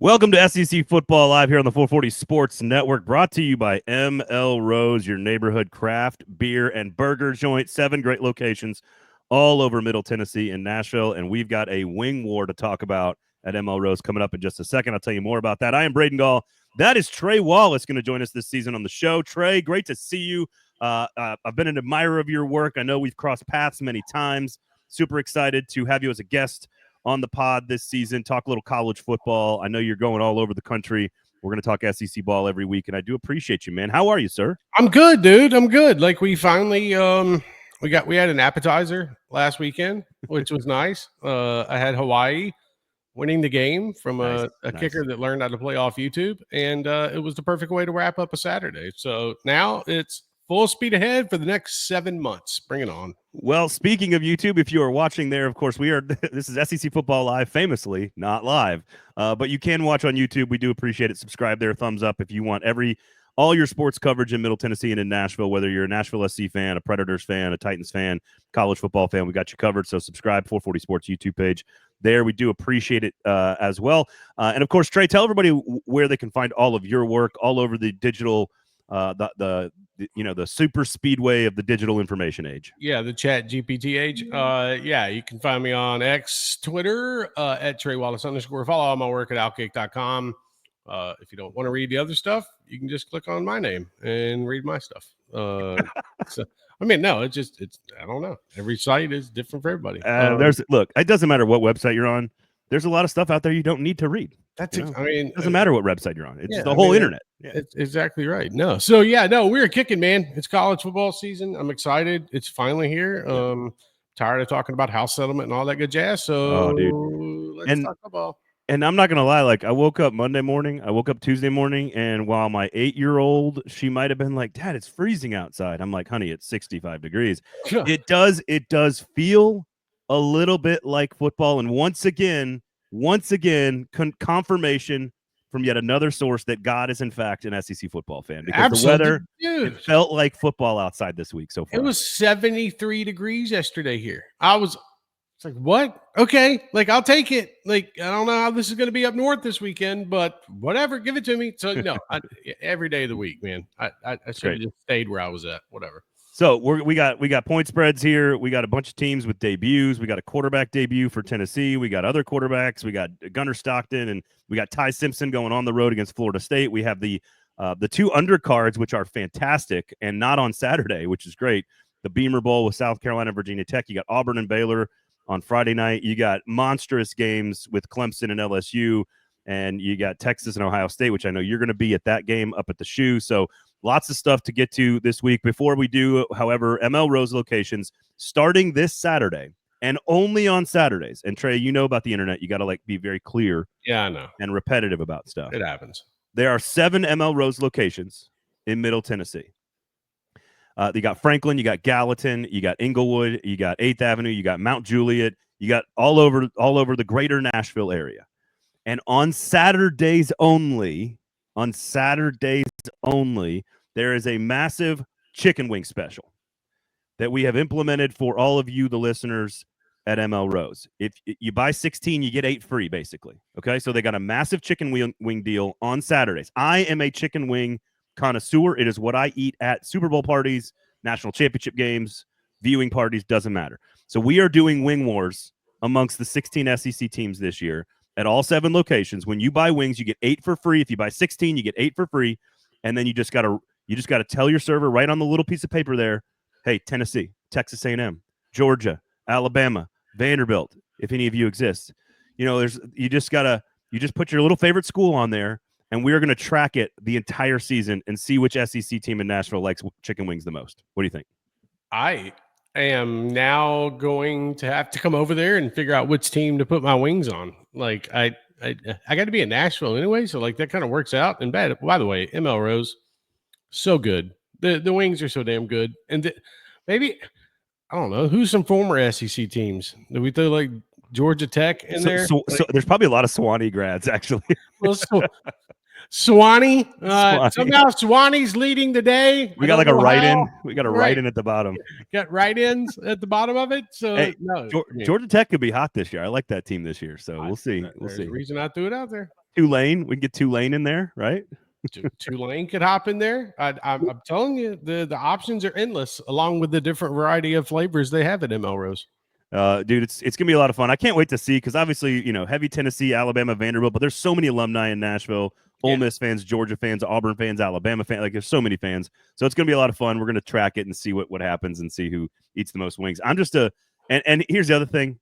Welcome to SEC Football Live here on the 440 Sports Network, brought to you by ML Rose, your neighborhood craft beer and burger joint. 7 great locations all over Middle Tennessee and Nashville, and we've got a wing war to talk about at ML Rose coming up in just a second. I'll tell you more about that. I am Braden Gall. That is Trey Wallace going to join us this season on the show. Trey, great to see you. I've been an admirer of your work. I know we've crossed paths many times. Super excited to have you as a guest on the pod this season, talk a little college football. I know you're going all over the country. We're going to talk SEC ball every week, and I do appreciate you, man. How are you, sir? I'm good, dude. I'm good. Like, we finally we had an appetizer last weekend, which was nice. I had Hawaii winning the game from a kicker that learned how to play off YouTube, and it was the perfect way to wrap up a Saturday. So now it's full speed ahead for the next 7 months. Bring it on. Well, speaking of YouTube, if you are watching there, of course, this is SEC Football Live, famously not live, but you can watch on YouTube. We do appreciate it. Subscribe there, thumbs up if you want all your sports coverage in Middle Tennessee and in Nashville, whether you're a Nashville SC fan, a Predators fan, a Titans fan, college football fan, we got you covered. So subscribe, 440 Sports YouTube page there. We do appreciate it as well. And of course, Trey, tell everybody where they can find all of your work all over the digital the super speedway of the digital information age. Yeah, the chat GPT age. You can find me on X, Twitter, at Trey Wallace _. Follow all my work at outkick.com. If you don't want to read the other stuff, you can just click on my name and read my stuff. It's I don't know. Every site is different for everybody. It doesn't matter what website you're on. There's a lot of stuff out there you don't need to read. It doesn't matter what website you're on. It's the whole internet. Yeah. It's exactly right. We're kicking, man. It's college football season. I'm excited. It's finally here. Tired of talking about house settlement and all that good jazz. So let's talk football. And I'm not going to lie. Like, I woke up Monday morning, I woke up Tuesday morning, and while my 8-year-old, she might have been like, Dad, it's freezing outside. I'm like, honey, it's 65 degrees. It does feel a little bit like football. And once again, confirmation from yet another source that God is in fact an SEC football fan, because the weather, it felt like football outside this week so far. It was 73 degrees yesterday here. It's like, what? Okay, like, I'll take it. Like, I don't know how this is going to be up north this weekend, but whatever, give it to me. So no, every day of the week, man. I should have just stayed where I was at. Whatever. So we got point spreads here. We got a bunch of teams with debuts. We got a quarterback debut for Tennessee. We got other quarterbacks. We got Gunnar Stockton, and we got Ty Simpson going on the road against Florida State. We have the 2 undercards, which are fantastic, and not on Saturday, which is great. The Beamer Bowl with South Carolina and Virginia Tech. You got Auburn and Baylor on Friday night. You got monstrous games with Clemson and LSU, and you got Texas and Ohio State, which I know you're going to be at that game up at the Shoe. So lots of stuff to get to this week. Before we do, however, ML Rose locations starting this Saturday and only on Saturdays. And Trey, you know about the internet. You got to be very clear. Yeah, I know. And repetitive about stuff. It happens. There are 7 ML Rose locations in Middle Tennessee. You got Franklin, you got Gallatin, you got Inglewood, you got 8th Avenue, you got Mount Juliet, you got all over the greater Nashville area. And on Saturdays only, there is a massive chicken wing special that we have implemented for all of you, the listeners at ML Rose. If you buy 16, you get 8 free, basically. Okay, so they got a massive chicken wing deal on Saturdays. I am a chicken wing connoisseur. It is what I eat at Super Bowl parties, national championship games, viewing parties, doesn't matter. So we are doing wing wars amongst the 16 SEC teams this year at all 7 locations. When you buy wings, you get 8 for free. If you buy 16, you get 8 for free. And then you just gotta tell your server right on the little piece of paper there, hey, Tennessee, Texas A&M, Georgia, Alabama, Vanderbilt, if any of you exist. You just put your little favorite school on there, and we are going to track it the entire season and see which SEC team in Nashville likes chicken wings the most. What do you think? I am now going to have to come over there and figure out which team to put my wings on. Like, I got to be in Nashville anyway, so that kind of works out. And by the way, ML Rose, so good. The wings are so damn good. And maybe, I don't know, who's some former SEC teams? Do we throw Georgia Tech in there? So there's probably a lot of Swanee grads, actually. Well, Swanee. Somehow Swanee's leading the day. We got a write-in. We got a write-in at the bottom. Got write-ins at the bottom of it. So Georgia Tech could be hot this year. I like that team this year. So we'll see. There's a reason I threw it out there. Tulane. We can get Tulane in there, right? Tulane could hop in there. I'm telling you, the options are endless, along with the different variety of flavors they have at ML Rose. Dude, it's gonna be a lot of fun. I can't wait to see, because obviously, heavy Tennessee, Alabama, Vanderbilt, but there's so many alumni in Nashville. Ole Miss fans, Georgia fans, Auburn fans, Alabama fans. Like, there's so many fans. So it's gonna be a lot of fun. We're gonna track it and see what happens and see who eats the most wings. I'm just and here's the other thing.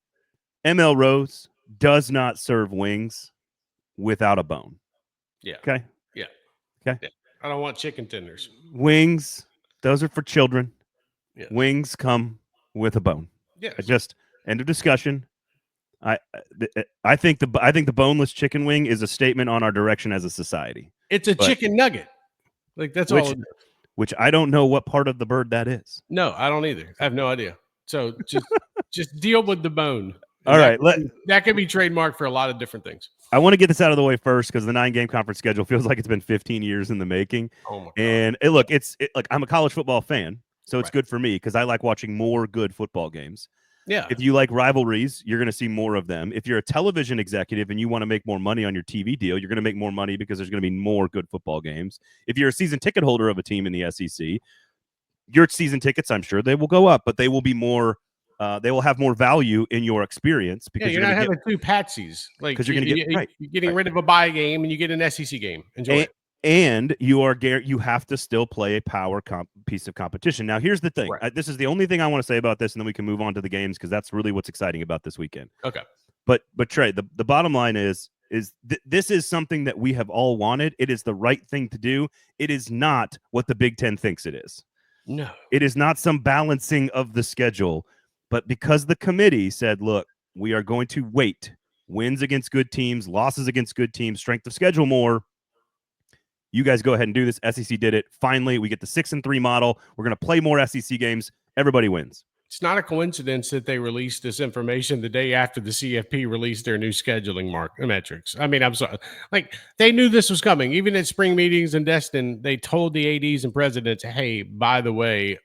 ML Rose does not serve wings without a bone. Yeah. Okay. Yeah. Okay. Yeah. I don't want chicken tenders. Wings, those are for children. Yeah. Wings come with a bone. Yes. Just end of discussion. I think the boneless chicken wing is a statement on our direction as a society. It's a chicken nugget. Like, that's all it is. Which I don't know what part of the bird that is. No, I don't either. I have no idea. So just deal with the bone. All right. That could be trademarked for a lot of different things. I want to get this out of the way first, because the 9-game conference schedule feels like it's been 15 years in the making. Oh my God. And look, I'm a college football fan, so it's good for me because I like watching more good football games. Yeah. If you like rivalries, you're going to see more of them. If you're a television executive and you want to make more money on your TV deal, you're going to make more money because there's going to be more good football games. If you're a season ticket holder of a team in the SEC, your season tickets, I'm sure they will go up, but they will be more. They will have more value in your experience because you're not having two patsies. Like, because you're getting rid of a bye game and you get an SEC game. Enjoy it. And you have to still play a power piece of competition. Now, here's the thing. Right. This is the only thing I want to say about this, and then we can move on to the games, because that's really what's exciting about this weekend. Okay. But Trey, the bottom line is this is something that we have all wanted. It is the right thing to do. It is not what the Big Ten thinks it is. No. It is not some balancing of the schedule. But because the committee said, look, we are going to weight wins against good teams, losses against good teams, strength of schedule more, you guys go ahead and do this. SEC did it. Finally, we get the 6-3 model. We're going to play more SEC games. Everybody wins. It's not a coincidence that they released this information the day after the CFP released their new scheduling metrics. I mean, I'm sorry. Like, they knew this was coming. Even at spring meetings in Destin, they told the ADs and presidents, hey, by the way,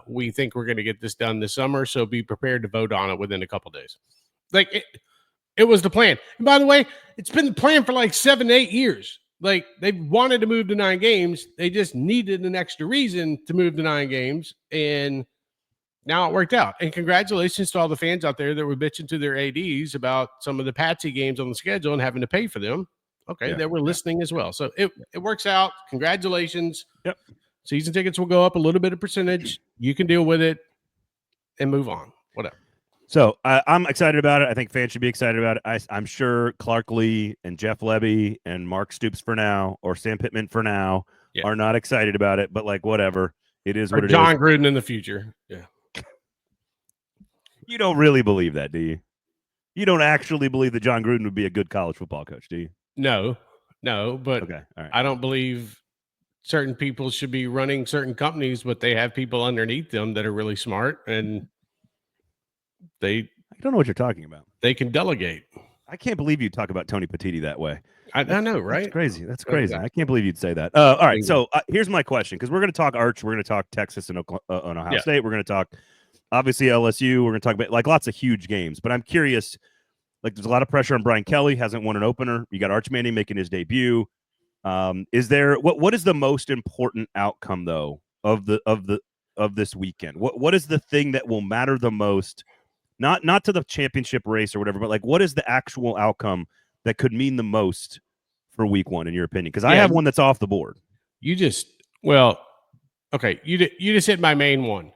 we think we're going to get this done this summer, so be prepared to vote on it within a couple days. Like, it was the plan. And by the way, it's been the plan for like 7 to 8 years. Like, they wanted to move to 9 games. They just needed an extra reason to move to 9 games. And now it worked out. And congratulations to all the fans out there that were bitching to their ADs about some of the patsy games on the schedule and having to pay for them. Okay, they were listening as well. So it works out. Congratulations. Yep. Season tickets will go up a little bit of percentage. You can deal with it and move on. Whatever. So I'm excited about it. I think fans should be excited about it. I'm sure Clark Lee and Jeff Levy and Mark Stoops for now, or Sam Pittman for now, are not excited about it. But, like, whatever. It is what it is. John Gruden in the future. Yeah. You don't really believe that, do you? You don't actually believe that John Gruden would be a good college football coach, do you? No, but okay. All right. I don't believe certain people should be running certain companies, but they have people underneath them that are really smart, and I don't know what you're talking about. They can delegate. I can't believe you talk about Tony Petitti that way. I know, right? That's crazy. That's crazy. I can't believe you'd say that. All right. So here's my question, because we're going to talk Arch. We're going to talk Texas and Ohio State. We're going to talk, obviously, LSU. We're going to talk about, like, lots of huge games. But I'm curious, like, there's a lot of pressure on Brian Kelly. Hasn't won an opener. You got Arch Manning making his debut. Is there what is the most important outcome, though, of this weekend? What is the thing that will matter the most? Not to the championship race or whatever, but, like, what is the actual outcome that could mean the most for week 1, in your opinion? Because I have one that's off the board. You just hit my main one.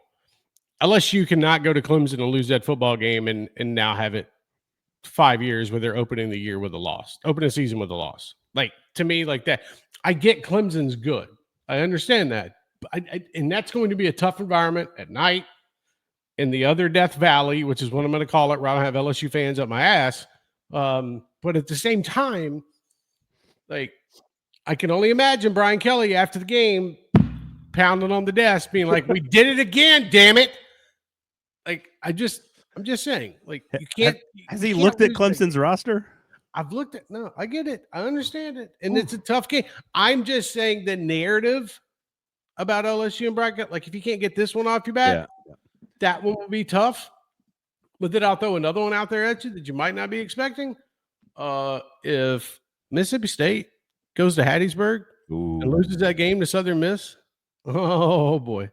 LSU cannot go to Clemson and lose that football game and now have it 5 years where they're opening the season with a loss. Like, to me, like that. I get Clemson's good. I understand that. And that's going to be a tough environment at night in the other Death Valley, which is what I'm going to call it, where I don't have LSU fans up my ass. But at the same time, like, I can only imagine Brian Kelly after the game pounding on the desk being like, we did it again, damn it. Like, I'm just saying, like, you can't. Has he looked at Clemson's roster? I've looked at, no, I get it. I understand it. And it's a tough game. I'm just saying the narrative about LSU and Brian Kelly, like, if you can't get this one off your back, that one will be tough. But then I'll throw another one out there at you that you might not be expecting. If Mississippi State goes to Hattiesburg and Ooh. loses that game to Southern Miss. Oh boy.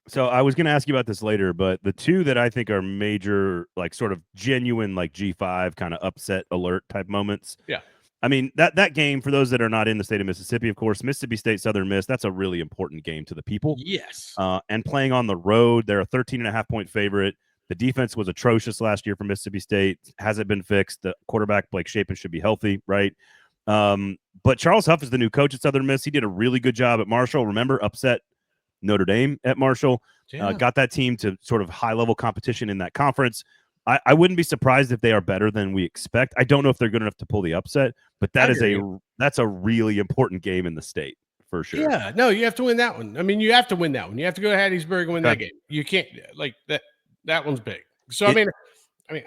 So I was going to ask you about this later, but the two that I think are major, like sort of genuine, like G5 kind of upset alert type moments. Yeah. I mean, that game, for those that are not in the state of Mississippi, of course, Mississippi State Southern Miss, that's a really important game to the people. Yes. And playing on the road, they're a 13.5-point favorite. The defense was atrocious last year for Mississippi State. Hasn't been fixed. The quarterback, Blake Shapen, should be healthy, right? But Charles Huff is the new coach at Southern Miss. He did a really good job at Marshall. Remember, upset Notre Dame at Marshall. Yeah. Got that team to sort of high-level competition in that conference. I wouldn't be surprised if they are better than we expect. I don't know if they're good enough to pull the upset, but that's a really important game in the state for sure. Yeah, no, you have to win that one. I mean, you have to win that one. You have to go to Hattiesburg and win that game. You can't like that. That one's big. So I mean,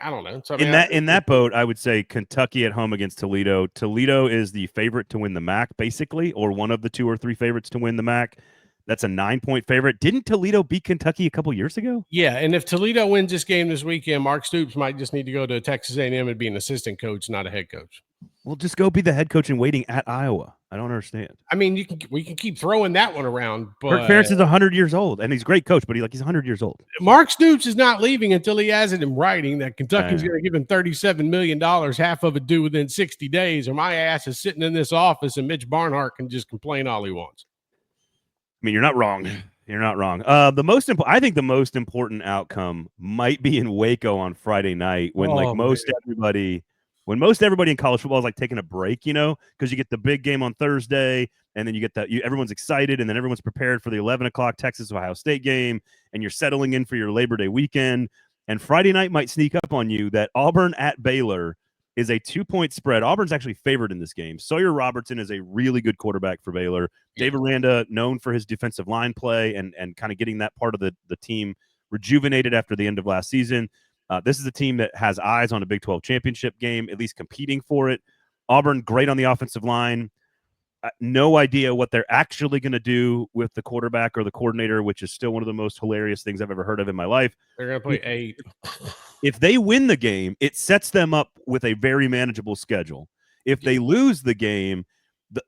I don't know. So, in that boat, I would say Kentucky at home against Toledo. Toledo is the favorite to win the MAC, basically, or one of the 2 or 3 favorites to win the MAC. That's a 9-point favorite. Didn't Toledo beat Kentucky a couple years ago? Yeah, and if Toledo wins this game this weekend, Mark Stoops might just need to go to Texas A&M and be an assistant coach, not a head coach. Well, just go be the head coach in waiting at Iowa. I don't understand. I mean, we can keep throwing that one around. But Kirk Ferentz is 100 years old, and he's a great coach, but he's 100 years old. Mark Stoops is not leaving until he has it in writing that Kentucky's going to give him $37 million, half of it due within 60 days, or my ass is sitting in this office and Mitch Barnhart can just complain all he wants. I mean, you're not wrong. You're not wrong. I think the most important outcome might be in Waco on Friday night when most everybody in college football is like taking a break, because you get the big game on Thursday, and then you get everyone's excited, and then everyone's prepared for the 11 o'clock Texas Ohio State game, and you're settling in for your Labor Day weekend. And Friday night might sneak up on you that Auburn at Baylor is a 2-point spread. Auburn's actually favored in this game. Sawyer Robertson is a really good quarterback for Baylor. Dave Aranda, known for his defensive line play and kind of getting that part of the team rejuvenated after the end of last season. This is a team that has eyes on a Big 12 championship game, at least competing for it. Auburn, great on the offensive line. No idea what they're actually going to do with the quarterback or the coordinator, which is still one of the most hilarious things I've ever heard of in my life. They're going to play 8. If they win the game, it sets them up with a very manageable schedule. If they lose the game,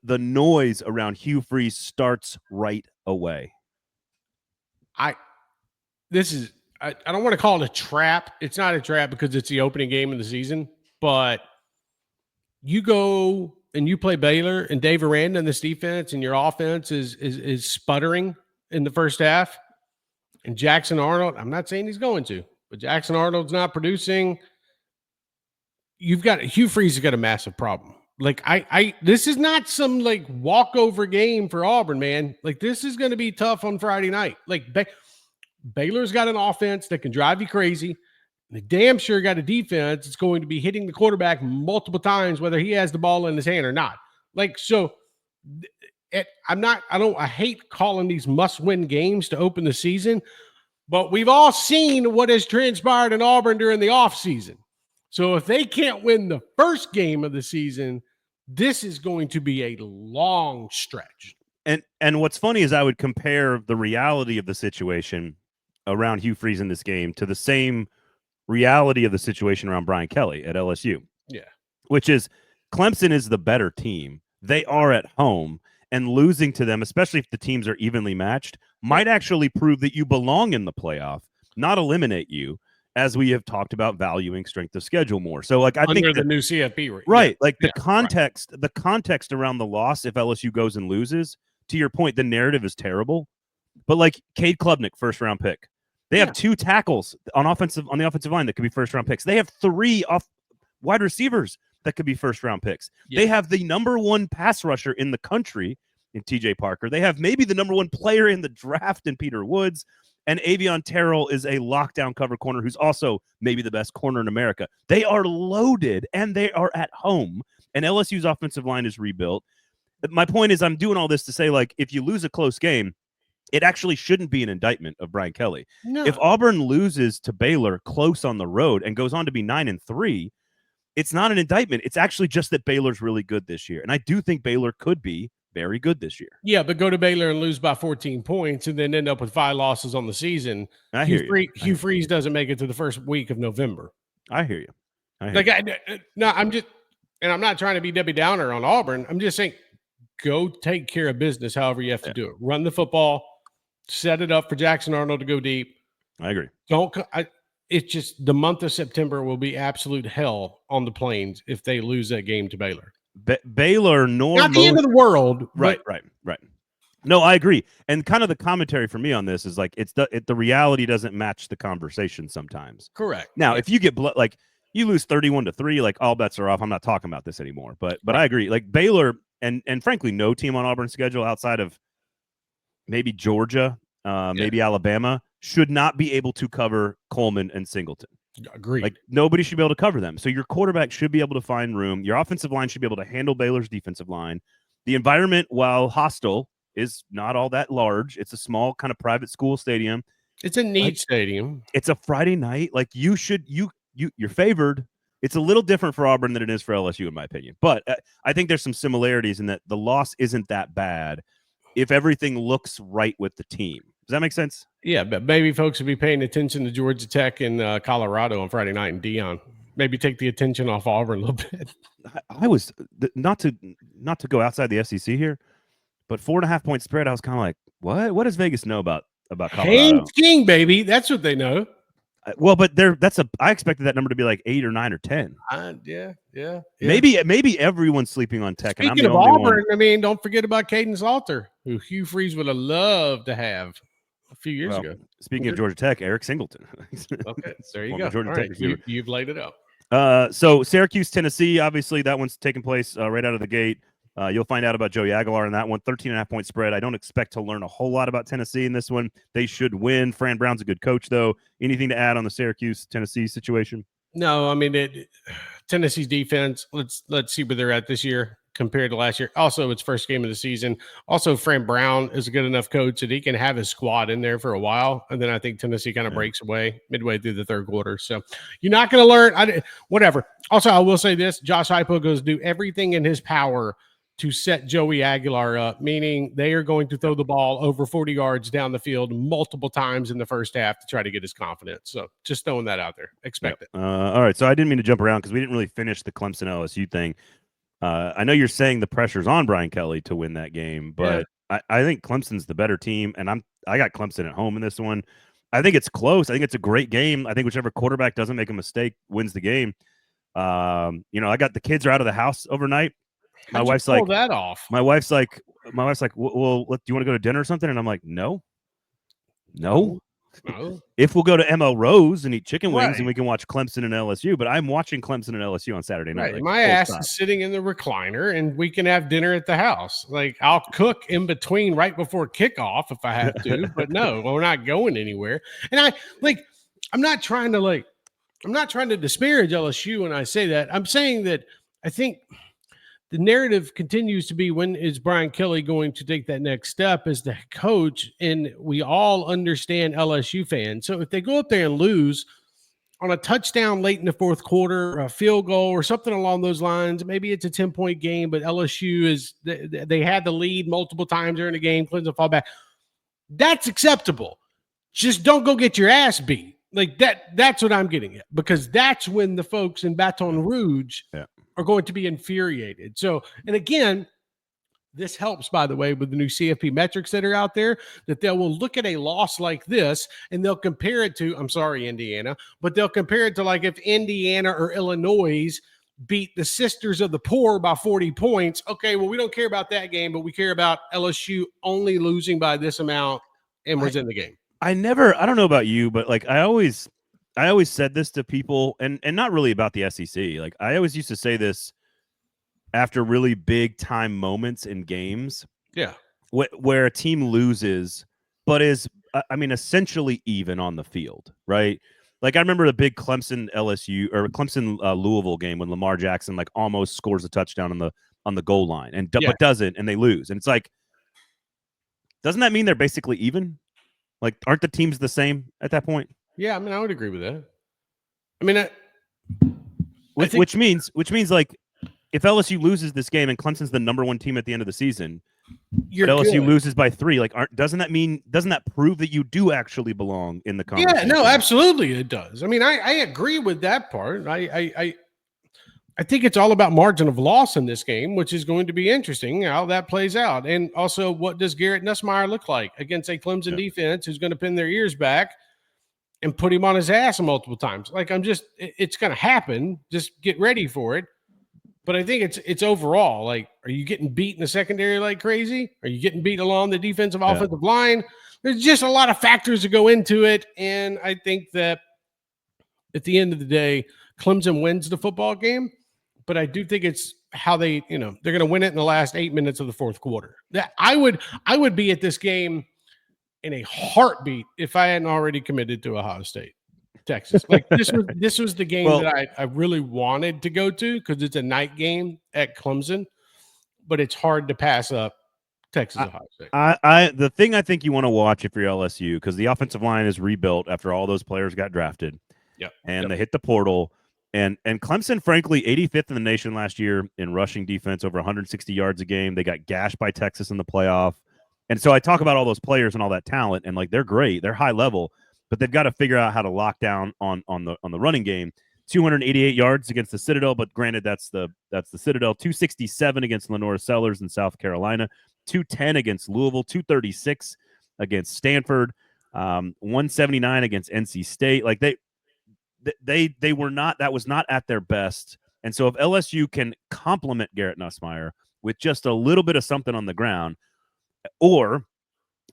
the noise around Hugh Freeze starts right away. I don't want to call it a trap. It's not a trap because it's the opening game of the season, but you go and you play Baylor and Dave Aranda and this defense, and your offense is sputtering in the first half. And Jackson Arnold, I'm not saying he's going to, but Jackson Arnold's not producing. Hugh Freeze has got a massive problem. Like this is not some like walkover game for Auburn, man. Like this is going to be tough on Friday night. Like Baylor's got an offense that can drive you crazy. They damn sure got a defense that's going to be hitting the quarterback multiple times, whether he has the ball in his hand or not. Like, so I hate calling these must-win games to open the season, but we've all seen what has transpired in Auburn during the offseason. So if they can't win the first game of the season, this is going to be a long stretch. And what's funny is I would compare the reality of the situation around Hugh Freeze in this game to the same reality of the situation around Brian Kelly at LSU. Yeah. Which is Clemson is the better team. They are at home, and losing to them, especially if the teams are evenly matched, might actually prove that you belong in the playoff, not eliminate you, as we have talked about valuing strength of schedule more. So like I think the new CFP, right? Yeah. Like the context around the loss, if LSU goes and loses, to your point, the narrative is terrible. But like Cade Klubnik, first round pick. They have 2 tackles on the offensive line that could be first round picks. They have 3 wide receivers that could be first round picks. Yeah. They have the number 1 pass rusher in the country in TJ Parker. They have maybe the number 1 player in the draft in Peter Woods. And Avion Terrell is a lockdown cover corner who's also maybe the best corner in America. They are loaded and they are at home. And LSU's offensive line is rebuilt. My point is I'm doing all this to say, like, if you lose a close game, it actually shouldn't be an indictment of Brian Kelly. No. If Auburn loses to Baylor close on the road and goes on to be 9-3, it's not an indictment. It's actually just that Baylor's really good this year. And I do think Baylor could be very good this year. Yeah, but go to Baylor and lose by 14 points and then end up with 5 losses on the season. Hugh Freeze doesn't make it to the first week of November. I hear you. I'm just And I'm not trying to be Debbie Downer on Auburn. I'm just saying, go take care of business however you have to do it. Run the football, set it up for Jackson Arnold to go deep. I agree. It's just the month of September will be absolute hell on the Plains if they lose that game to Baylor. Baylor, not the end of the world. Right. No, I agree. And kind of the commentary for me on this is like the reality doesn't match the conversation sometimes. Correct. Now, if you get like you lose 31-3, like all bets are off. I'm not talking about this anymore. But I agree. Like Baylor and frankly, no team on Auburn's schedule outside of maybe Georgia, maybe Alabama should not be able to cover Coleman and Singleton. Agreed. Like nobody should be able to cover them. So your quarterback should be able to find room. Your offensive line should be able to handle Baylor's defensive line. The environment, while hostile, is not all that large. It's a small kind of private school stadium. It's a neat stadium. It's a Friday night. Like you're favored. It's a little different for Auburn than it is for LSU, in my opinion. But I think there's some similarities in that the loss isn't that bad if everything looks right with the team. Does that make sense? Yeah, but maybe folks will be paying attention to Georgia Tech and Colorado on Friday night in Dion. Maybe take the attention off Auburn a little bit. I was not to go outside the SEC here, but 4.5 point spread. I was kind of like, what? What does Vegas know about Colorado? Haynes King, baby. That's what they know. Well, but I expected that number to be like 8 or 9 or 10. Yeah. Maybe everyone's sleeping on Tech. Speaking and I'm of the only Auburn, one. I mean, don't forget about Caden Salter, who Hugh Freeze would have loved to have a few years ago. Speaking of Georgia Tech, Eric Singleton. Okay, there you go. Georgia Tech you've laid it out. So Syracuse, Tennessee, obviously that one's taking place right out of the gate. You'll find out about Joey Aguilar in that one. 13.5 point spread. I don't expect to learn a whole lot about Tennessee in this one. They should win. Fran Brown's a good coach, though. Anything to add on the Syracuse-Tennessee situation? No, I mean Tennessee's defense. Let's see where they're at this year compared to last year. Also, it's first game of the season. Also, Fran Brown is a good enough coach that he can have his squad in there for a while, and then I think Tennessee kind of breaks away midway through the third quarter. So you're not going to learn. Whatever. Also, I will say this: Josh Heupel goes do everything in his power to set Joey Aguilar up, meaning they are going to throw the ball over 40 yards down the field multiple times in the first half to try to get his confidence. So just throwing that out there. Expect it. All right. So I didn't mean to jump around because we didn't really finish the Clemson LSU thing. I know you're saying the pressure's on Brian Kelly to win that game, but I think Clemson's the better team, and I got Clemson at home in this one. I think it's close. I think it's a great game. I think whichever quarterback doesn't make a mistake wins the game. I got the kids are out of the house overnight. My wife's like, that off. My wife's like, well, do you want to go to dinner or something? And I'm like, no. If we'll go to ML Rose and eat chicken wings and we can watch Clemson and LSU, but I'm watching Clemson and LSU on Saturday night. Right. Like, my ass is sitting in the recliner and we can have dinner at the house. Like I'll cook in between right before kickoff if I have to, but no, we're not going anywhere. And I'm not trying to disparage LSU when I say that. I'm saying that I think the narrative continues to be, when is Brian Kelly going to take that next step as the coach? And we all understand LSU fans. So if they go up there and lose on a touchdown late in the fourth quarter, or a field goal or something along those lines, maybe it's a 10-point game, but LSU they had the lead multiple times during the game. Clemson fall back. That's acceptable. Just don't go get your ass beat. Like that's what I'm getting at, because that's when the folks in Baton Rouge are going to be infuriated. So, and again, this helps, by the way, with the new CFP metrics that are out there, that they will look at a loss like this and they'll compare it to, I'm sorry, Indiana, but they'll compare it to like if Indiana or Illinois beat the Sisters of the Poor by 40 points. Okay, well, we don't care about that game, but we care about LSU only losing by this amount and was in the game. I don't know about you, but like I always said this to people, and not really about the SEC. Like I always used to say this after really big time moments in games. Yeah. Where a team loses, but is, essentially even on the field, right? Like I remember the big Clemson LSU or Clemson Louisville game when Lamar Jackson like almost scores a touchdown on the goal line but doesn't, and they lose. And it's like, doesn't that mean they're basically even? Like, aren't the teams the same at that point? Yeah, I would agree with that. I mean, which means like if LSU loses this game and Clemson's the number one team at the end of the season, but LSU loses by 3, like doesn't that prove that you do actually belong in the conversation? Yeah, no, absolutely it does. I mean, I agree with that part. I think it's all about margin of loss in this game, which is going to be interesting how that plays out. And also, what does Garrett Nussmeier look like against a Clemson defense who's going to pin their ears back and put him on his ass multiple times? Like, it's going to happen. Just get ready for it. But I think it's overall, like, are you getting beat in the secondary like crazy? Are you getting beat along the defensive offensive line? There's just a lot of factors that go into it. And I think that at the end of the day, Clemson wins the football game. But I do think it's how they're going to win it in the last 8 minutes of the fourth quarter. That I would be at this game in a heartbeat if I hadn't already committed to Ohio State, Texas. Like this was the game that I really wanted to go to because it's a night game at Clemson, but it's hard to pass up Texas Ohio State. The thing I think you want to watch if you're LSU, because the offensive line is rebuilt after all those players got drafted. They hit the portal. And Clemson, frankly, 85th in the nation last year in rushing defense, over 160 yards a game. They got gashed by Texas in the playoff. And so I talk about all those players and all that talent, and like they're great, they're high level, but they've got to figure out how to lock down on the running game. 288 yards against the Citadel, but granted that's the Citadel. 267 against LaNorris Sellers in South Carolina. 210 against Louisville. 236 against Stanford. 179 against NC State. Like they were not, that was not at their best. And so if LSU can complement Garrett Nussmeier with just a little bit of something on the ground, or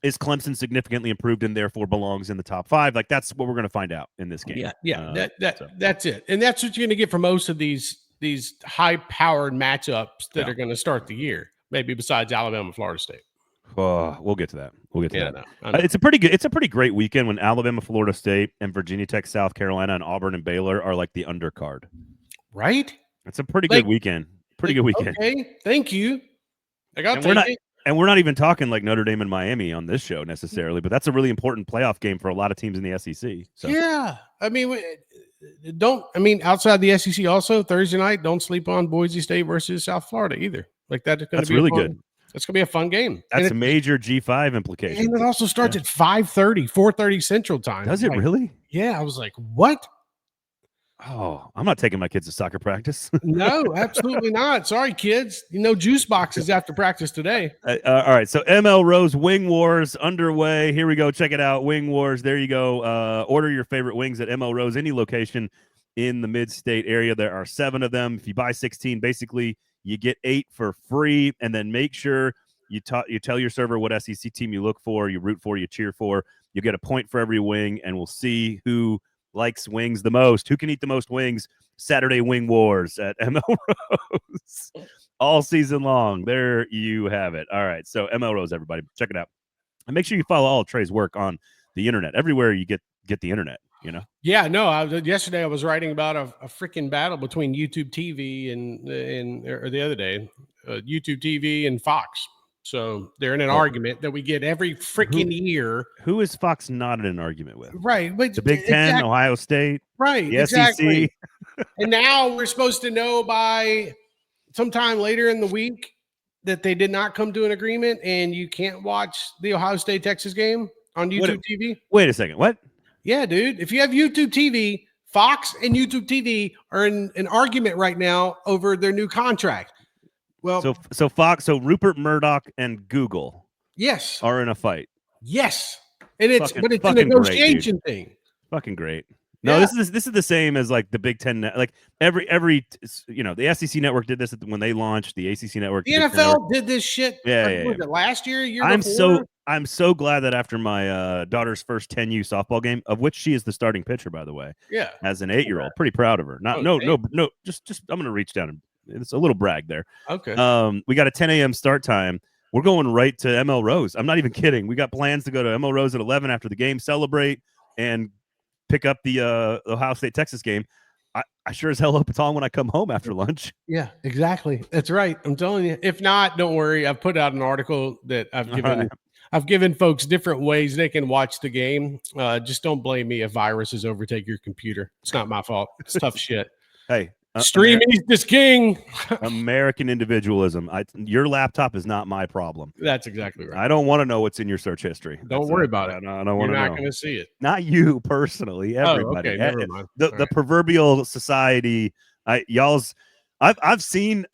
is Clemson significantly improved and therefore belongs in the top 5? Like that's what we're going to find out in this game. That's it. And that's what you're going to get from most of these high-powered matchups that are going to start the year, maybe besides Alabama and Florida State. We'll get to that. It's a pretty great weekend when Alabama, Florida State, and Virginia Tech, South Carolina, and Auburn and Baylor are like the undercard. Right? It's a pretty good weekend. Pretty good weekend. Okay, thank you. And we're not even talking like Notre Dame and Miami on this show necessarily, but that's a really important playoff game for a lot of teams in the SEC. So. Yeah, outside the SEC also Thursday night, don't sleep on Boise State versus South Florida either. Like that's be really good. It's going to be a fun game. That's a major G5 implication. And it also starts at 5:30, 4:30 Central Time. Does it really? Yeah. I was like, what? Oh, I'm not taking my kids to soccer practice. No, absolutely not. Sorry, kids. Juice boxes after practice today. All right. So ML Rose Wing Wars underway. Here we go. Check it out. Wing Wars. There you go. Order your favorite wings at ML Rose, any location in the mid-state area. There are 7 of them. If you buy 16, basically you get 8 for free, and then make sure you tell your server what SEC team you look for, you root for, you cheer for. You get a point for every wing, and we'll see who likes wings the most. Who can eat the most wings? Saturday Wing Wars at ML Rose all season long. There you have it. All right, so ML Rose, everybody, check it out, and make sure you follow all of Trey's work on the internet, everywhere you get the internet. Yeah, no. Yesterday I was writing about a freaking battle between YouTube TV or the other day, YouTube TV and Fox. So they're in an argument that we get every freaking year. Who is Fox not in an argument with? Right, but the Big Ten, Ohio State, right? The exactly. SEC. And now we're supposed to know by sometime later in the week that they did not come to an agreement, and you can't watch the Ohio State Texas game on YouTube TV. Wait a second, what? Yeah, dude. If you have YouTube TV, Fox and YouTube TV are in an argument right now over their new contract. Well, so Fox, so Rupert Murdoch and Google, yes, are in a fight. Yes, and it's a negotiation thing. Fucking great. No, this is the same as like the Big Ten. Like every the SEC network did this when they launched. The ACC network, the NFL did this shit. Was it last year? I'm so glad that after my daughter's first 10U softball game, of which she is the starting pitcher, by the way. Yeah, as an 8-year-old, pretty proud of her. Just I'm gonna reach down and it's a little brag there. Okay. We got a 10 a.m. start time. We're going right to ML Rose. I'm not even kidding. We got plans to go to ML Rose at 11 after the game, celebrate, and pick up the Ohio State Texas game. I sure as hell hope it's on when I come home after lunch. Yeah, exactly. That's right. I'm telling you. If not, don't worry. I've put out an article that I've given folks different ways they can watch the game. Just don't blame me if viruses overtake your computer. It's not my fault. It's tough shit. Hey, Stream is king. American individualism. Your laptop is not my problem. That's exactly right. I don't want to know what's in your search history. Don't worry about it. I don't want to know. You're not going to see it. Not you personally. Everybody. Oh, okay. Never mind. The proverbial society. Y'all's I've seen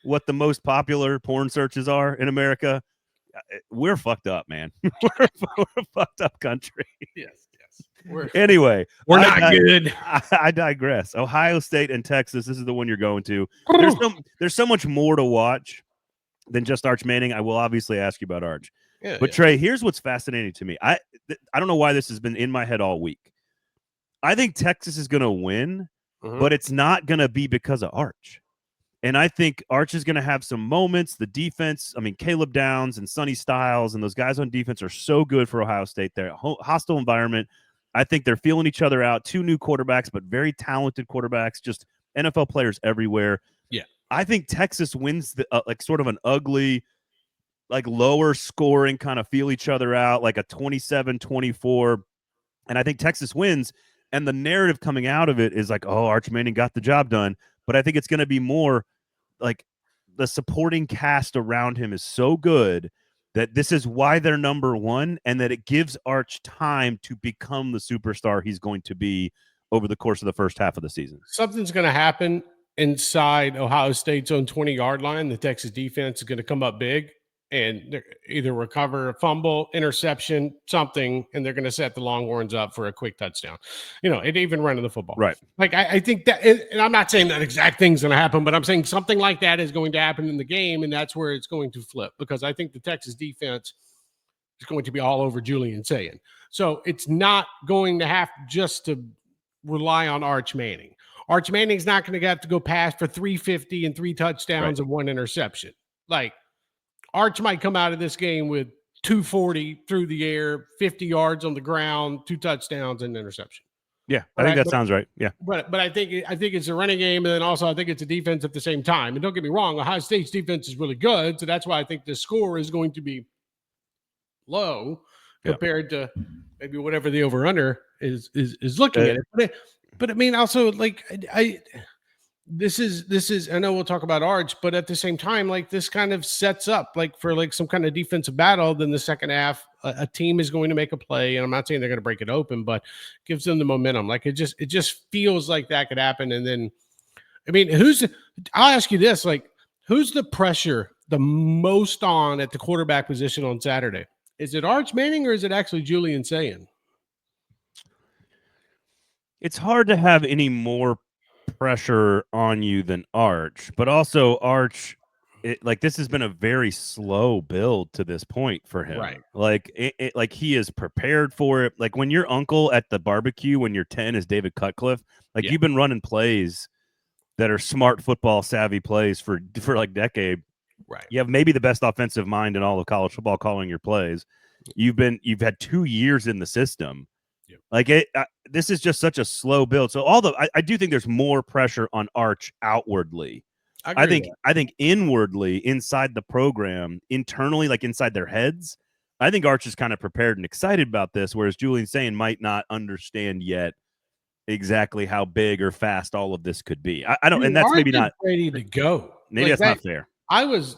what the most popular porn searches are in America. We're fucked up, man. we're a fucked up country. Yes. Anyway, We're not good. I digress. Ohio State and Texas. This is the one you're going to. There's so much more to watch than just Arch Manning. I will obviously ask you about Arch. But Trey, here's what's fascinating to me. I don't know why this has been in my head all week. I think Texas is going to win, but it's not going to be because of Arch. And I think Arch is going to have some moments. The defense, I mean, Caleb Downs and Sonny Styles and those guys on defense are so good for Ohio State. They're a hostile environment. I think they're feeling each other out. 2 new quarterbacks, but very talented quarterbacks, just NFL players everywhere. Yeah. I think Texas wins the like sort of an ugly, like lower scoring kind of feel each other out, like a 27-24. And I think Texas wins. And the narrative coming out of it is like, oh, Arch Manning got the job done. But I think it's going to be more like the supporting cast around him is so good that this is why they're number one, and that it gives Arch time to become the superstar he's going to be over the course of the first half of the season. Something's going to happen inside Ohio State's own 20-yard line. The Texas defense is going to come up big and either recover a fumble, interception, something, and they're going to set the Longhorns up for a quick touchdown. It even running the football. Right. Like, I think that, and I'm not saying that exact thing's going to happen, but I'm saying something like that is going to happen in the game, and that's where it's going to flip, because I think the Texas defense is going to be all over Julian Sayin. So it's not going to have just to rely on Arch Manning. Arch Manning's not going to have to go past for 350 and 3 touchdowns and 1 interception. Like, Arch might come out of this game with 240 through the air, 50 yards on the ground, 2 touchdowns and an interception. Yeah, I think that sounds right. Yeah. But I think it's a running game, and then also I think it's a defense at the same time. And don't get me wrong, Ohio State's defense is really good, so that's why I think the score is going to be low compared to maybe whatever the over-under is looking at it. But I mean, also, like, This is, I know we'll talk about Arch, but at the same time, like, this kind of sets up like for like some kind of defensive battle. Then the second half, a team is going to make a play, and I'm not saying they're going to break it open, but gives them the momentum. Like, it just feels like that could happen. And then, I mean, I'll ask you this, like, who's the pressure the most on at the quarterback position on Saturday? Is it Arch Manning or is it actually Julian Sayin? It's hard to have any more pressure on you than Arch, but also Arch, this has been a very slow build to this point for him. Right. Like, like he is prepared for it. Like when your uncle at the barbecue when you're 10 is David Cutcliffe, like you've been running plays that are smart football savvy plays for like decade. Right. You have maybe the best offensive mind in all of college football calling your plays. You've had 2 years in the system. Like this is just such a slow build. So I do think there's more pressure on Arch outwardly. I think inwardly, inside the program, internally, like inside their heads, I think Arch is kind of prepared and excited about this, whereas Julian Sayin might not understand yet exactly how big or fast all of this could be. I don't, and that's maybe not ready to go. Maybe that's not fair. I was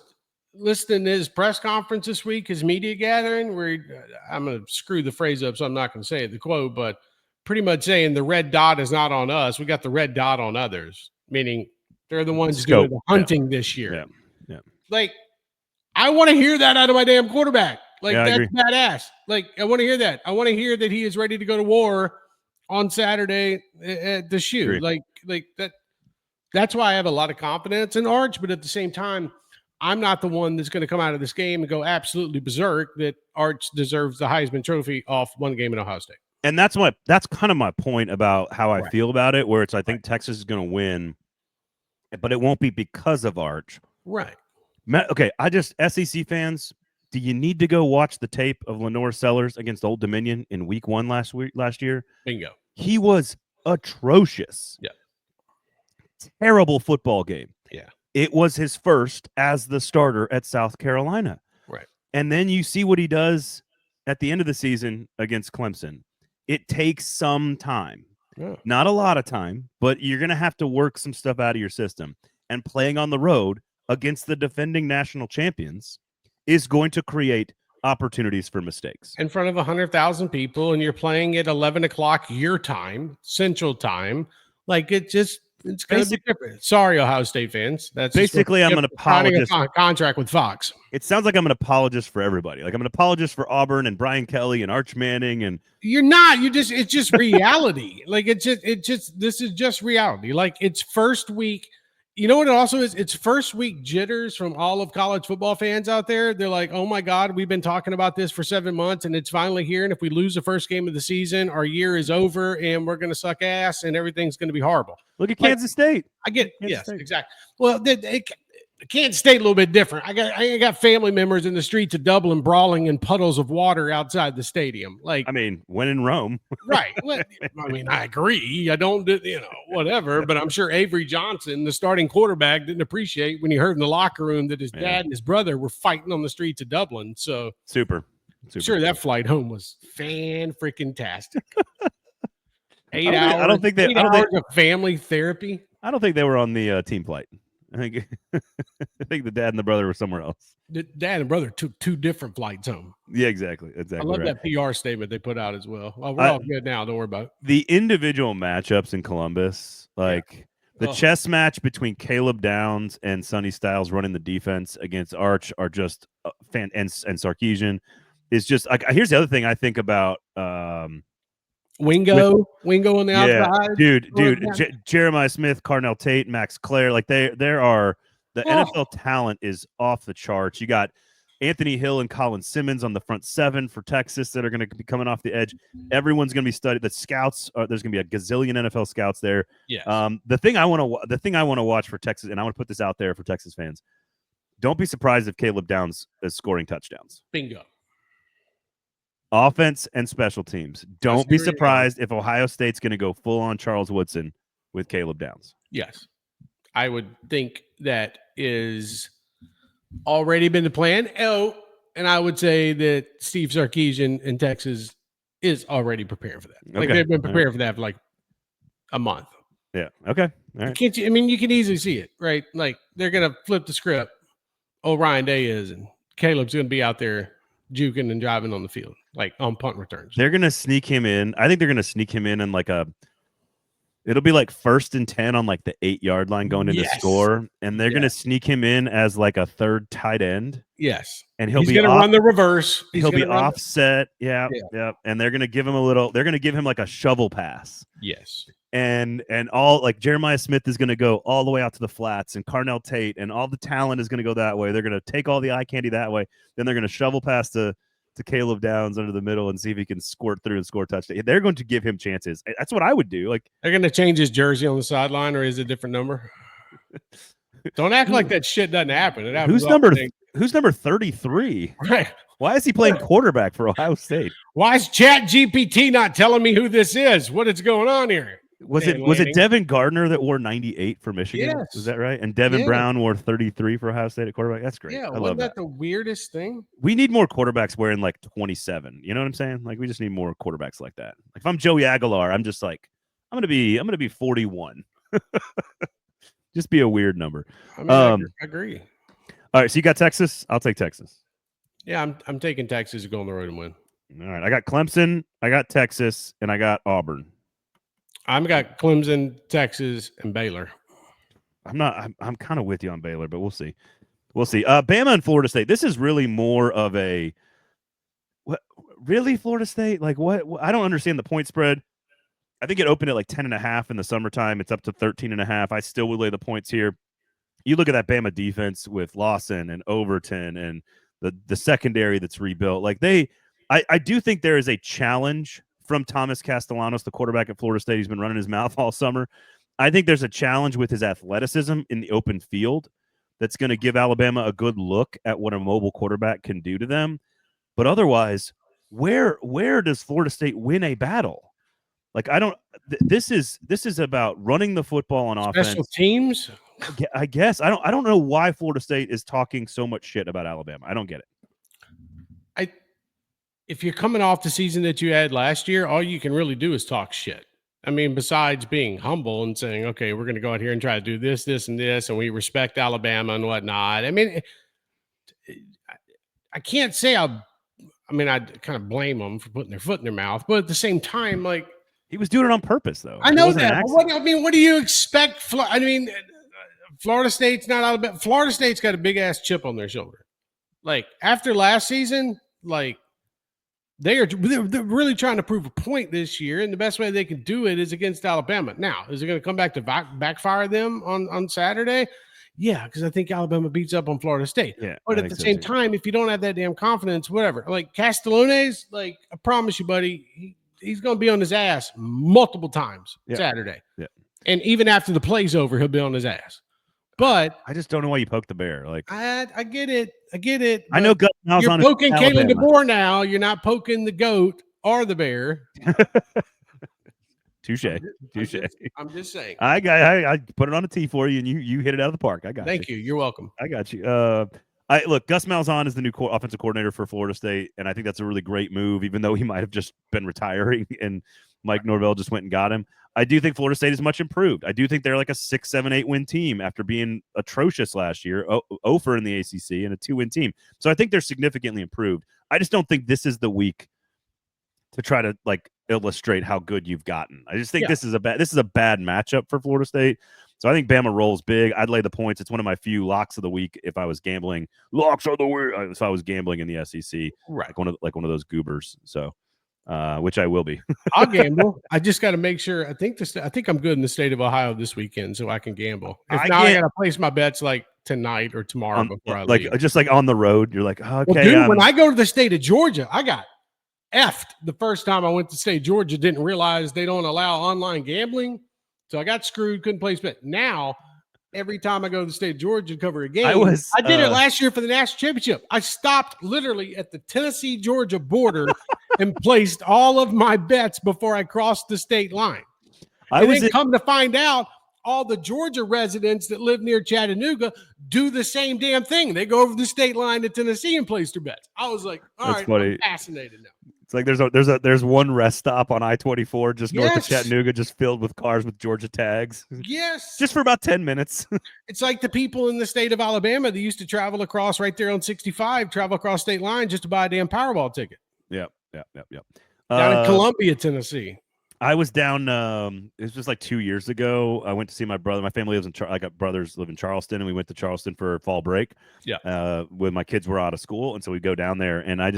listening to his press conference this week, his media gathering, where I'm going to screw the phrase up, so I'm not going to say it, the quote, but pretty much saying the red dot is not on us. We got the red dot on others, meaning they're the ones doing the hunting this year. Yeah. Like, I want to hear that out of my damn quarterback. Like, that's badass. Like, I want to hear that. I want to hear that he is ready to go to war on Saturday at the shoe. Like that. That's why I have a lot of confidence in Arch, but at the same time, I'm not the one that's going to come out of this game and go absolutely berserk that Arch deserves the Heisman Trophy off one game in Ohio State. And that's kind of my point about how I feel about it, where it's I think Texas is going to win, but it won't be because of Arch. Right. Okay, SEC fans, do you need to go watch the tape of LaNorris Sellers against Old Dominion in week 1 last year? Bingo. He was atrocious. Yeah. Terrible football game. Yeah. It was his first as the starter at South Carolina. Right. And then you see what he does at the end of the season against Clemson. It takes some time. Yeah. Not a lot of time, but you're going to have to work some stuff out of your system. And playing on the road against the defending national champions is going to create opportunities for mistakes. In front of 100,000 people, and you're playing at 11 o'clock your time, Central Time. Like, it just It's going to be different. Sorry, Ohio State fans. That's basically I'm an apologist. A contract with Fox. It sounds like I'm an apologist for everybody. Like I'm an apologist for Auburn and Brian Kelly and Arch Manning, and you're not. It's just reality. Like this is just reality. Like it's first week. You know what it also is? It's first week jitters from all of college football fans out there. They're like, oh my God, we've been talking about this for 7 months and it's finally here. And if we lose the first game of the season, our year is over and we're going to suck ass and everything's going to be horrible. Look at Kansas State. I get yes, exactly. Well, Kansas State a little bit different. I got family members in the streets of Dublin brawling in puddles of water outside the stadium. Like, I mean, when in Rome, right? I mean, I agree. I don't, whatever. But I'm sure Avery Johnson, the starting quarterback, didn't appreciate when he heard in the locker room that his dad and his brother were fighting on the streets of Dublin. So super. Sure, that flight home was fan-freaking-tastic. 8 hours. I don't think of family therapy. I don't think they were on the team flight. I think the dad and the brother were somewhere else. The dad and brother took 2 different flights home. Yeah, exactly. I love that PR statement they put out as well. Well, we're all good now. Don't worry about it. The individual matchups in Columbus, like the chess match between Caleb Downs and Sonny Styles running the defense against Arch are just and Sarkisian is just like. Here's the other thing I think about. Wingo on the outside, dude, Jeremiah Smith, Carnell Tate, Max Clare, like there are the NFL talent is off the charts. You got Anthony Hill and Colin Simmons on the front 7 for Texas that are going to be coming off the edge. Everyone's going to be studied. The scouts, there's going to be a gazillion NFL scouts there. Yeah. The thing I want to watch for Texas, and I want to put this out there for Texas fans. Don't be surprised if Caleb Downs is scoring touchdowns. Bingo. Offense and special teams. Don't be surprised if Ohio State's going to go full on Charles Woodson with Caleb Downs. Yes. I would think that is already been the plan. Oh, and I would say that Steve Sarkisian in Texas is already preparing for that. Like they've been preparing for that for like a month. Yeah. Okay. All right. You can easily see it, right? Like they're going to flip the script. Oh, Ryan Day is, and Caleb's going to be out there juking and driving on the field, like on punt returns. They're going to sneak him in. I think they're going to sneak him in like it'll be like 1st and 10 on like the 8-yard line going into score. And they're going to sneak him in as like a 3rd tight end. Yes. And he's going to run the reverse. He'll be offset. Yeah. And they're going to give him they're going to give him like a shovel pass. Yes. And all like Jeremiah Smith is going to go all the way out to the flats, and Carnell Tate and all the talent is going to go that way. They're going to take all the eye candy that way. Then they're going to shovel pass to Caleb Downs under the middle and see if he can squirt through and score a touchdown. They're going to give him chances. That's what I would do. Like they're going to change his jersey on the sideline, or is it a different number? Don't act like that shit doesn't happen. It happens. Who's number 33? Right. Why is he playing quarterback for Ohio State? Why is Chat GPT not telling me who this is? What is going on here? Was it Devin Gardner that wore 98 for Michigan? Yes. Is that right? And Devin Brown wore 33 for Ohio State at quarterback. That's great. Yeah, I love that. The weirdest thing? We need more quarterbacks wearing like 27. You know what I'm saying? Like we just need more quarterbacks like that. Like if I'm Joey Aguilar, I'm just like I'm gonna be 41. Just be a weird number. I mean, I agree. All right, so you got Texas. I'll take Texas. Yeah, I'm taking Texas to go on the road and win. All right, I got Clemson, I got Texas, and I got Auburn. I've got Clemson, Texas, and Baylor. I'm kind of with you on Baylor, but we'll see. Bama and Florida State. This is really more of a what? Really, Florida State? Like what? I don't understand the point spread. I think it opened at like 10.5 in the summertime. It's up to 13.5. I still would lay the points here. You look at that Bama defense with Lawson and Overton and the secondary that's rebuilt. Like I do think there is a challenge from Thomas Castellanos, the quarterback at Florida State. He's been running his mouth all summer. I think there's a challenge with his athleticism in the open field that's going to give Alabama a good look at what a mobile quarterback can do to them. But otherwise, where does Florida State win a battle? Like this is about running the ball on offense. Special teams? I guess. I don't know why Florida State is talking so much shit about Alabama. I don't get it. If you're coming off the season that you had last year, all you can really do is talk shit. I mean, besides being humble and saying, okay, we're going to go out here and try to do this, this, and this, and we respect Alabama and whatnot. I mean, I can't say I kind of blame them for putting their foot in their mouth, but at the same time, like, He was doing it on purpose, though. I It know wasn't an that. But accident. what do you expect? Florida State's not out of bed. Florida State's got a big ass chip on their shoulder. Like after last season, like they're really trying to prove a point this year, and the best way they can do it is against Alabama. Now, is it going to come back to backfire them on Saturday? Yeah, because I think Alabama beats up on Florida State. Yeah, but I at the think so, same too. time, if you don't have that damn confidence, whatever. Like Castellone's, like I promise you, buddy, he's going to be on his ass multiple times Saturday. Yeah. And even after the play's over, he'll be on his ass. But I just don't know why you poke the bear. Like I get it. I know Gus Malzahn You're is poking Kalen Alabama. DeBoer now. You're not poking the goat or the bear. Touche. I'm just saying. I put it on a tee for you, and you hit it out of the park. I got you. Thank you. You're welcome. I got you. Look, Gus Malzahn is the new offensive coordinator for Florida State, and I think that's a really great move, even though he might have just been retiring and Mike Norvell just went and got him. I do think Florida State is much improved. I do think they're like a 6, 7, 8 win team after being atrocious last year, 0 in the ACC, and a 2-win team. So I think they're significantly improved. I just don't think this is the week to try to like illustrate how good you've gotten. I just think this is a bad matchup for Florida State. So I think Bama rolls big. I'd lay the points. It's one of my few locks of the week if I was gambling. Locks of the week if I was gambling in the SEC, right? Like one of those goobers. So, which I will be. I'll gamble. I just got to make sure. I think I'm good in the state of Ohio this weekend, so I can gamble. If not, I got to place my bets like tonight or tomorrow before I leave. Just like on the road. You're like, okay. Well, dude, when I go to the state of Georgia, I got effed the first time I went to state of Georgia. Didn't realize they don't allow online gambling. So I got screwed, couldn't place bet. Now, every time I go to the state of Georgia to cover a game, I did it last year for the national championship. I stopped literally at the Tennessee-Georgia border and placed all of my bets before I crossed the state line. Come to find out, all the Georgia residents that live near Chattanooga do the same damn thing. They go over the state line to Tennessee and place their bets. I was like, all right, I'm fascinated now. It's like there's one rest stop on I-24 just north of Chattanooga, just filled with cars with Georgia tags. Yes, just for about 10 minutes. It's like the people in the state of Alabama that used to travel across right there on 65, travel across state line just to buy a damn Powerball ticket. Yep. Down in Columbia, Tennessee. I was down. It was just like 2 years ago. I went to see my brother. My family lives in. I got brothers live in Charleston, and we went to Charleston for fall break. Yeah. When my kids were out of school, and so we go down there, and I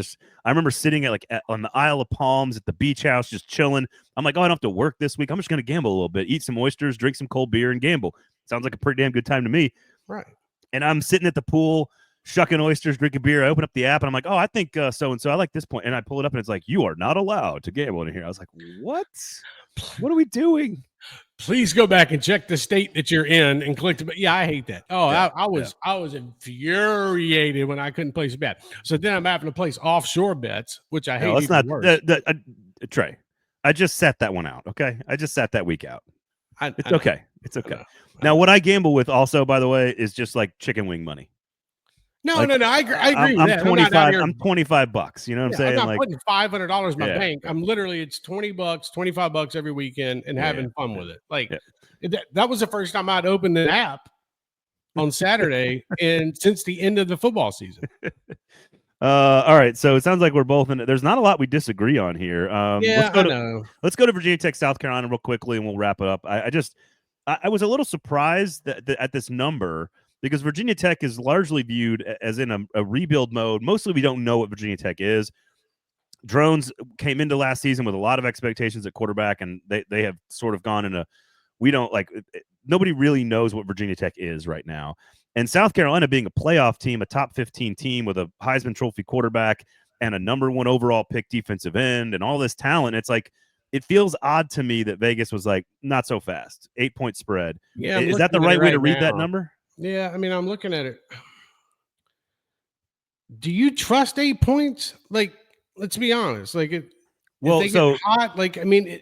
remember sitting on the Isle of Palms at the beach house, just chilling. I'm like, oh, I don't have to work this week. I'm just gonna gamble a little bit, eat some oysters, drink some cold beer, and gamble. Sounds like a pretty damn good time to me. Right. And I'm sitting at the pool, shucking oysters, drinking beer. I open up the app, and I'm like, oh, I think so-and-so. I like this point. And I pull it up, and it's like, you are not allowed to gamble in here. I was like, what? What are we doing? Please go back and check the state that you're in and click. Yeah, I hate that. Oh, yeah, I was infuriated when I couldn't place a bet. So then I'm having to place offshore bets, which I hate. No, it's not Trey. I just set that one out. Okay, I just sat that week out. It's okay. It's okay. Now, what I gamble with also, by the way, is just like chicken wing money. No. I agree with that. I'm 25. I'm $25. You know what I'm saying? I'm not putting $500 in my bank. I'm literally, it's $20, $25 every weekend and having fun with it. Like that was the first time I'd opened an app on Saturday and since the end of the football season. All right. So it sounds like we're both in it. There's not a lot we disagree on here. Let's go to Virginia Tech, South Carolina real quickly, and we'll wrap it up. I was a little surprised that at this number, because Virginia Tech is largely viewed as in a rebuild mode. Mostly we don't know what Virginia Tech is. Drones came into last season with a lot of expectations at quarterback, and they have sort of gone in a nobody really knows what Virginia Tech is right now. And South Carolina being a playoff team, a top 15 team with a Heisman Trophy quarterback and a number 1 overall pick defensive end and all this talent, it's like it feels odd to me that Vegas was like, not so fast. 8-point spread. Yeah, is that the right way to read that number? Yeah, I mean, I'm looking at it. Do you trust 8 points? Like, let's be honest. Like, if they get hot, like, I mean,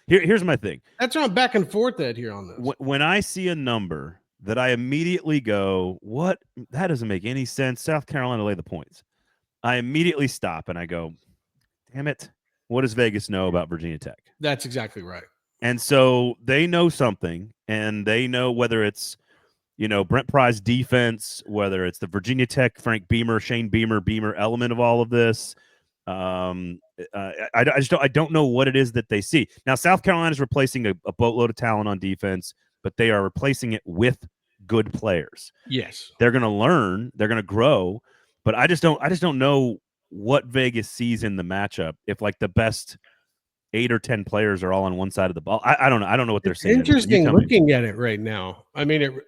here's my thing. That's why I'm back and forth at here on this. When I see a number that I immediately go, what? That doesn't make any sense. South Carolina lay the points. I immediately stop and I go, damn it. What does Vegas know about Virginia Tech? That's exactly right. And so they know something, and they know whether it's, Brent Pry's defense, whether it's the Virginia Tech, Frank Beamer, Shane Beamer element of all of this. I just don't know what it is that they see. Now, South Carolina is replacing a boatload of talent on defense, but they are replacing it with good players. Yes, they're going to learn, they're going to grow, but I just don't know what Vegas sees in the matchup if like the best 8 or 10 players are all on one side of the ball. I don't know. I don't know what they're seeing. Interesting looking at it right now. I mean,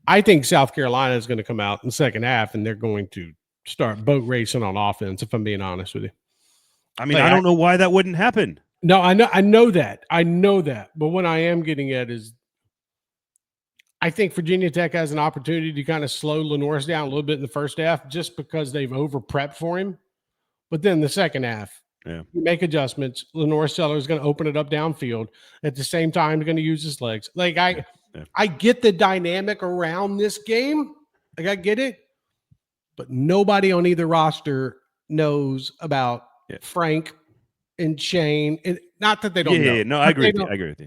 I think South Carolina is going to come out in the second half and they're going to start boat racing on offense, if I'm being honest with you. I mean, I don't know why that wouldn't happen. No, I know that. But what I am getting at is I think Virginia Tech has an opportunity to kind of slow LaNorris down a little bit in the first half just because they've over-prepped for him. But then the second half, you make adjustments. LaNorris Sellers is going to open it up downfield. At the same time, he's going to use his legs. Like, I get the dynamic around this game. Like, I get it. But nobody on either roster knows about Frank and Shane. And not that they don't know. No, I agree with you. I agree with you.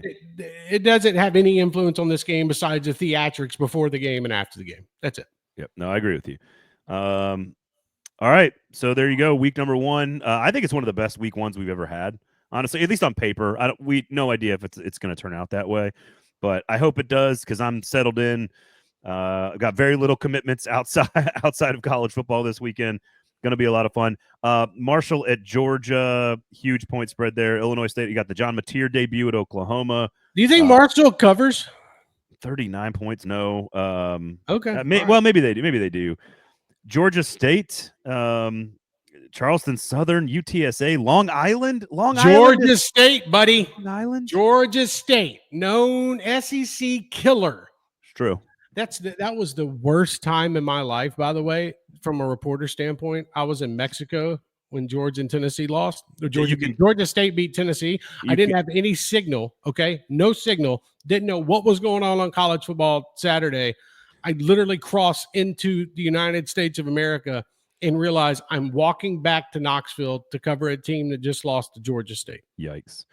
It doesn't have any influence on this game besides the theatrics before the game and after the game. That's it. Yep. No, I agree with you. All right. So there you go. Week number 1. I think it's one of the best week 1s we've ever had. Honestly, at least on paper. We no idea if it's going to turn out that way, but I hope it does because I'm settled in. I've got very little commitments outside of college football this weekend. Going to be a lot of fun. Marshall at Georgia, huge point spread there. Illinois State, you got the John Mateer debut at Oklahoma. Do you think Marshall covers? 39 points, no. Okay. Well, maybe they do. Maybe they do. Georgia State, Charleston Southern, UTSA, Long Island. Georgia State, buddy. Long Island? Georgia State, known SEC killer. It's true. That was the worst time in my life, by the way, from a reporter standpoint. I was in Mexico when Georgia and Tennessee lost. Georgia State beat Tennessee. I didn't have any signal, okay? No signal. Didn't know what was going on college football Saturday. I literally crossed into the United States of America and realized I'm walking back to Knoxville to cover a team that just lost to Georgia State. Yikes.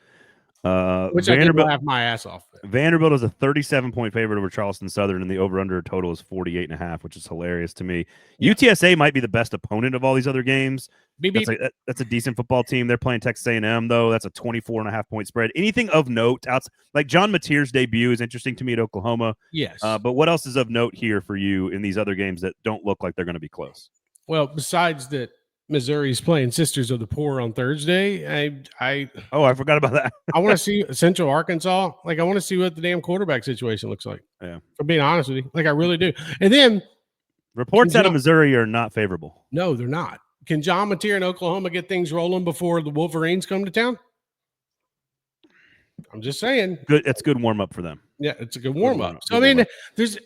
Which I did laugh my ass off. Vanderbilt is a 37-point favorite over Charleston Southern, and the over-under total is 48.5, which is hilarious to me. Yeah. UTSA might be the best opponent of all these other games. That's a decent football team. They're playing Texas A&M, though. That's a 24.5-point spread. Anything of note? Like John Mateer's debut is interesting to me at Oklahoma. Yes. But what else is of note here for you in these other games that don't look like they're going to be close? Well, besides that, Missouri's playing Sisters of the Poor on Thursday. I forgot about that. I want to see Central Arkansas. Like, I want to see what the damn quarterback situation looks like. Yeah. For being honest with you. Like, I really do. And then reports out of Missouri are not favorable. No, they're not. Can John Mateer in Oklahoma get things rolling before the Wolverines come to town? I'm just saying. Good. It's good warm up for them. Yeah, it's a good warm up. So, I mean, there's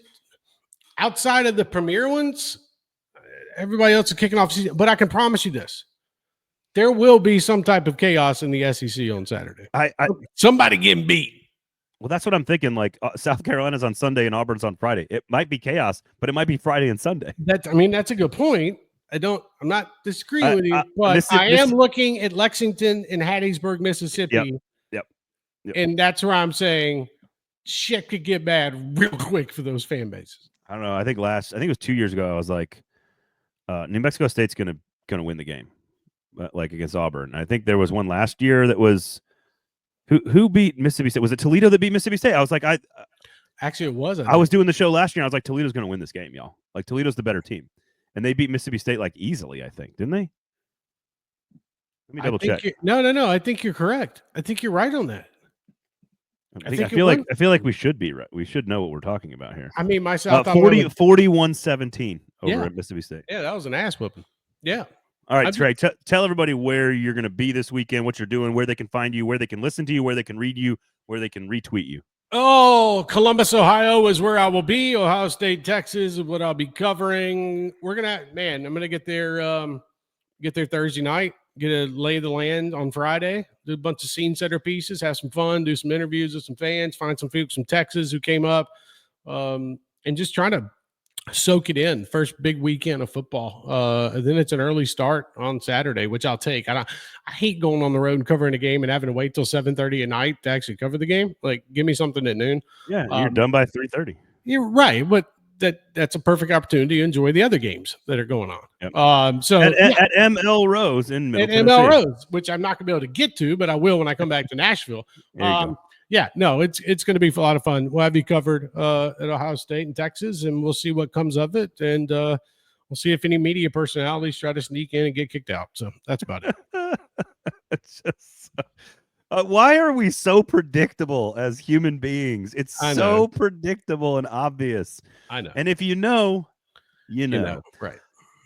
outside of the premier ones, everybody else is kicking off season, but I can promise you this: there will be some type of chaos in the SEC on Saturday. Somebody getting beat. Well, that's what I'm thinking. Like South Carolina's on Sunday and Auburn's on Friday. It might be chaos, but it might be Friday and Sunday. That's a good point. I'm not disagreeing with you, but I am looking at Lexington and Hattiesburg, Mississippi. Yep. And that's where I'm saying shit could get bad real quick for those fan bases. I don't know. I think it was 2 years ago. I was like, New Mexico State's gonna win the game, like against Auburn. I think there was one last year that was who beat Mississippi State. Was it Toledo that beat Mississippi State? I was like, actually it was. I was doing the show last year. And I was like, Toledo's gonna win this game, y'all. Like Toledo's the better team, and they beat Mississippi State like easily. I think, didn't they? Let me double check. No. I think you're correct. I think you're right on that. I feel like we should be right. We should know what we're talking about here. I mean, myself, 41-17 over at Mississippi State. Yeah, that was an ass whooping. Yeah. All right, Trey, tell everybody where you're going to be this weekend, what you're doing, where they can find you, where they can listen to you, where they can read you, where they can retweet you. Oh, Columbus, Ohio is where I will be. Ohio State, Texas is what I'll be covering. I'm going to get there Thursday night. Get to lay the land on Friday, do a bunch of scene setter pieces, have some fun, do some interviews with some fans, find some folks from Texas who came up, and just trying to soak it in. First big weekend of football. And then it's an early start on Saturday, which I'll take. I hate going on the road and covering a game and having to wait till 7:30 at night to actually cover the game. Like, give me something at noon. Yeah, you're done by 3:30. You're right, but that's a perfect opportunity to enjoy the other games that are going on. Yep. So at ML Rose in Middle at Tennessee. ML Rose, which I'm not gonna be able to get to, but I will when I come back to Nashville. Yeah, no, it's going to be a lot of fun. We'll have you covered at Ohio State and Texas, and we'll see what comes of it. And we'll see if any media personalities try to sneak in and get kicked out. So that's about it. It's just, why are we so predictable as human beings? It's so predictable and obvious. I know. And if you know, you know. Right.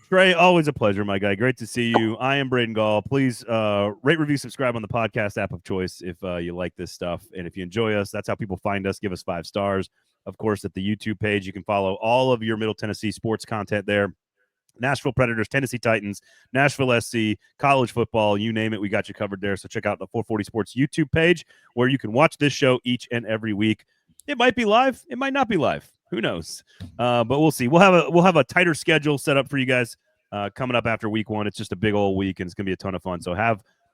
Trey, always a pleasure, my guy. Great to see you. I am Braden Gall. Please rate, review, subscribe on the podcast app of choice if you like this stuff. And if you enjoy us, that's how people find us. Give us 5 stars. Of course, at the YouTube page, you can follow all of your Middle Tennessee sports content there. Nashville Predators, Tennessee Titans, Nashville SC, college football, you name it, we got you covered there. So check out the 440 Sports YouTube page where you can watch this show each and every week. It might be live. It might not be live. Who knows? But we'll see. We'll have a tighter schedule set up for you guys coming up after week 1. It's just a big old week, and it's gonna be a ton of fun. So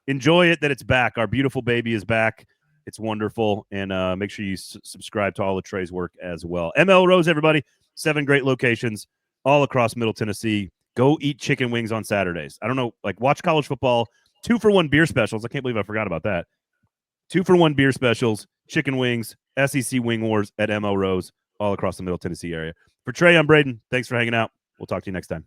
enjoy it that it's back. Our beautiful baby is back. It's wonderful, and make sure you subscribe to all of Trey's work as well. ML Rose, everybody, 7 great locations all across Middle Tennessee. Go eat chicken wings on Saturdays. I don't know, watch college football. 2-for-1 beer specials. I can't believe I forgot about that. 2-for-1 beer specials, chicken wings, SEC Wing Wars at ML Rose all across the Middle Tennessee area. For Trey, I'm Braden. Thanks for hanging out. We'll talk to you next time.